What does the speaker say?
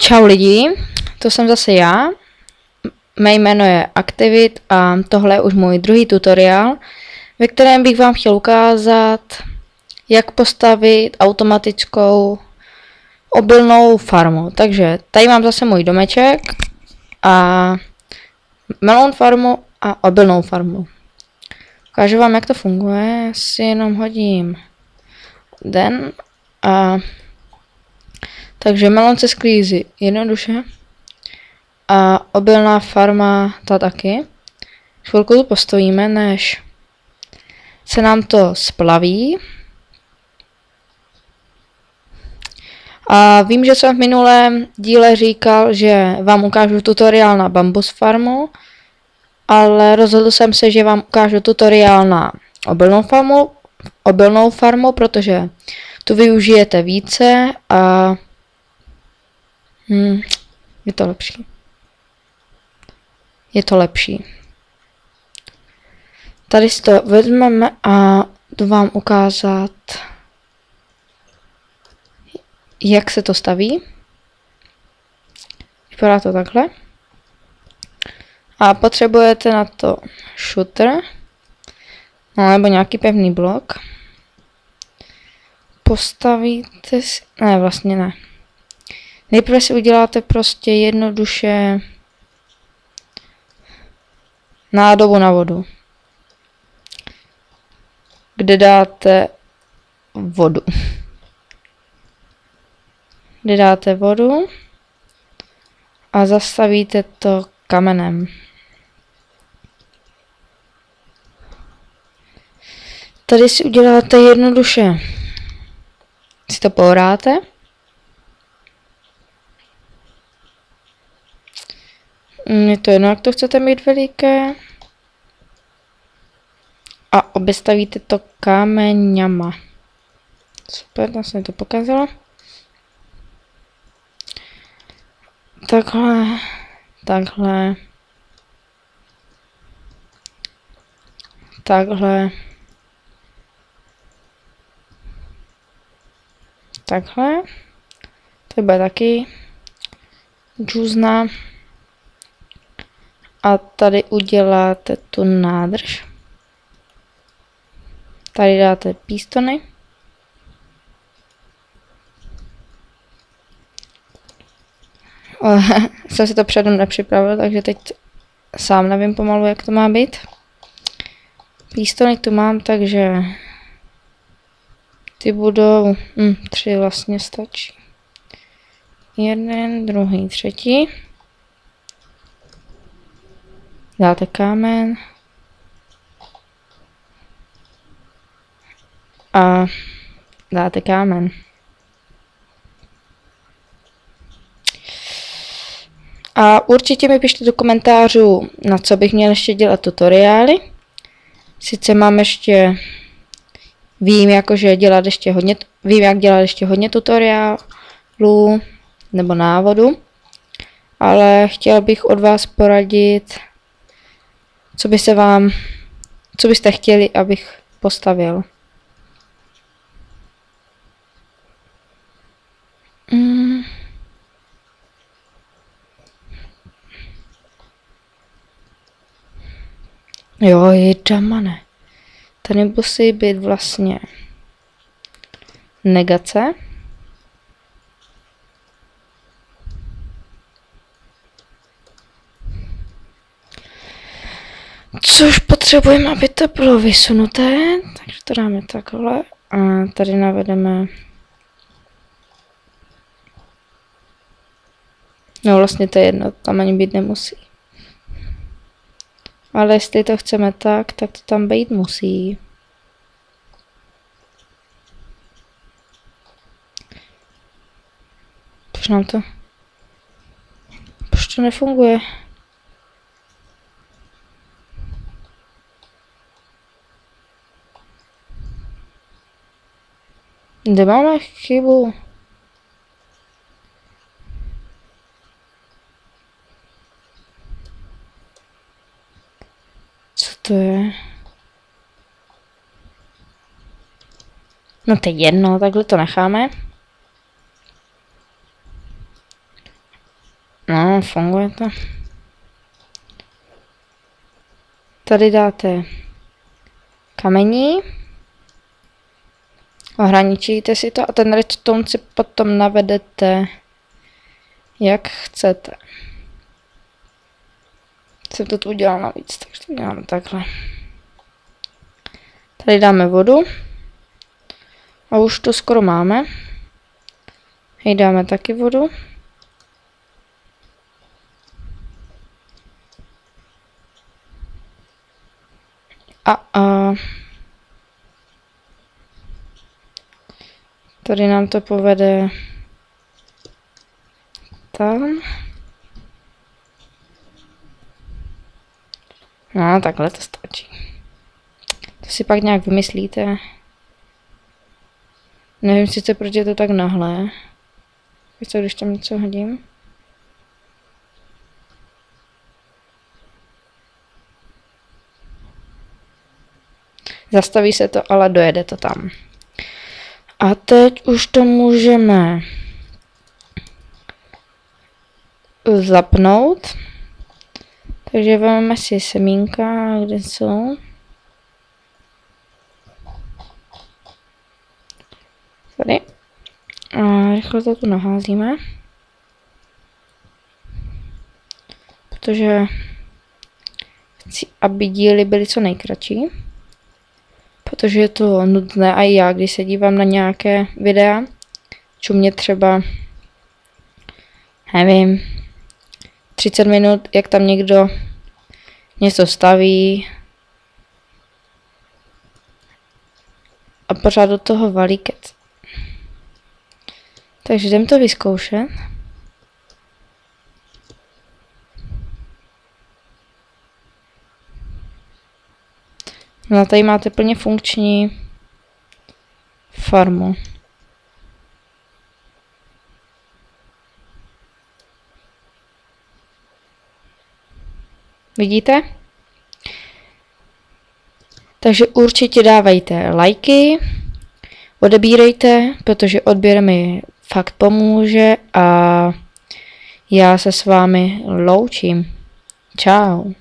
Čau lidi, to jsem zase já. Mé jméno je Activit a tohle je už můj druhý tutoriál, ve kterém bych vám chtěl ukázat, jak postavit automatickou obilnou farmu. Takže tady mám zase můj domeček a melon farmu a obilnou farmu. Ukážu vám, jak to funguje. Já si jenom hodím den a takže melon se sklízí jednoduše a obilná farma ta taky. Chvilku tu postojíme, než se nám to splaví. A vím, že jsem v minulém díle říkal, že vám ukážu tutoriál na bambus farmu, ale rozhodl jsem se, že vám ukážu tutoriál na obilnou farmu, protože tu využijete více a je to lepší. Je to lepší. Tady si to vezmeme a jdu vám ukázat, jak se to staví. Vypadá to takhle. A potřebujete na to shooter, no, nebo nějaký pevný blok. Postavíte si, ne, vlastně ne. Nejprve si uděláte prostě jednoduše nádobu na vodu, kde dáte vodu. Kde dáte vodu a zastavíte to kamenem. Tady si uděláte jednoduše, si to pohráte. Je to jedno, jak to chcete mít veliké. A obestavíte to kameňama. Super, tam se mi to pokazilo. Takhle, takhle, takhle, takhle. To bude taky džuzna. A tady uděláte tu nádrž. Tady dáte pístony. Jsem si to předem nepřipravil, takže teď sám nevím pomalu, jak to má být. Pístony tu mám, takže ty budou 3 vlastně stačí. Jeden, druhý, třetí. Dáte kámen. A dáte kámen. A určitě mi pište do komentářů, na co bych měl ještě dělat tutoriály. Sice mám ještě, vím, jak dělat ještě hodně tutoriálů nebo návodů, ale chtěl bych od vás poradit, co byste chtěli, abych postavil. Jo, je damane. Tady musí být vlastně negace. Což potřebujeme, aby to bylo vysunuté. Takže to dáme takhle. A tady navedeme. No vlastně to je jedno, tam ani být nemusí. Ale jestli to chceme tak to tam být musí. Proč to nefunguje? Kde máme chybu? Co to je? No to je jedno, takhle to necháme. No, funguje to. Tady dáte kamení. Ohraničíte si to a ten redstone si potom navedete, jak chcete. Jsem to tu udělal navíc, takže to děláme takhle. Tady dáme vodu. A už to skoro máme. Hej, dáme taky vodu. A tady nám to povede tam. No, takhle to stačí. To si pak nějak vymyslíte. Nevím sice, proč je to tak nahlé. Co, když tam něco hodím? Zastaví se to, ale dojede to tam. A teď už to můžeme zapnout. Takže vezmeme si semínka, kde jsou. Tady. A rychle to tu naházíme. Protože chci, aby díly byly co nejkratší. Protože je to nudné a i já, když se dívám na nějaké videa, čumě třeba, nevím, 30 minut, jak tam někdo něco staví a pořád do toho valí kec. Takže jdem to vyzkoušet. No tady máte plně funkční farmu. Vidíte? Takže určitě dávejte lajky, odebírejte, protože odběr mi fakt pomůže a já se s vámi loučím. Čau.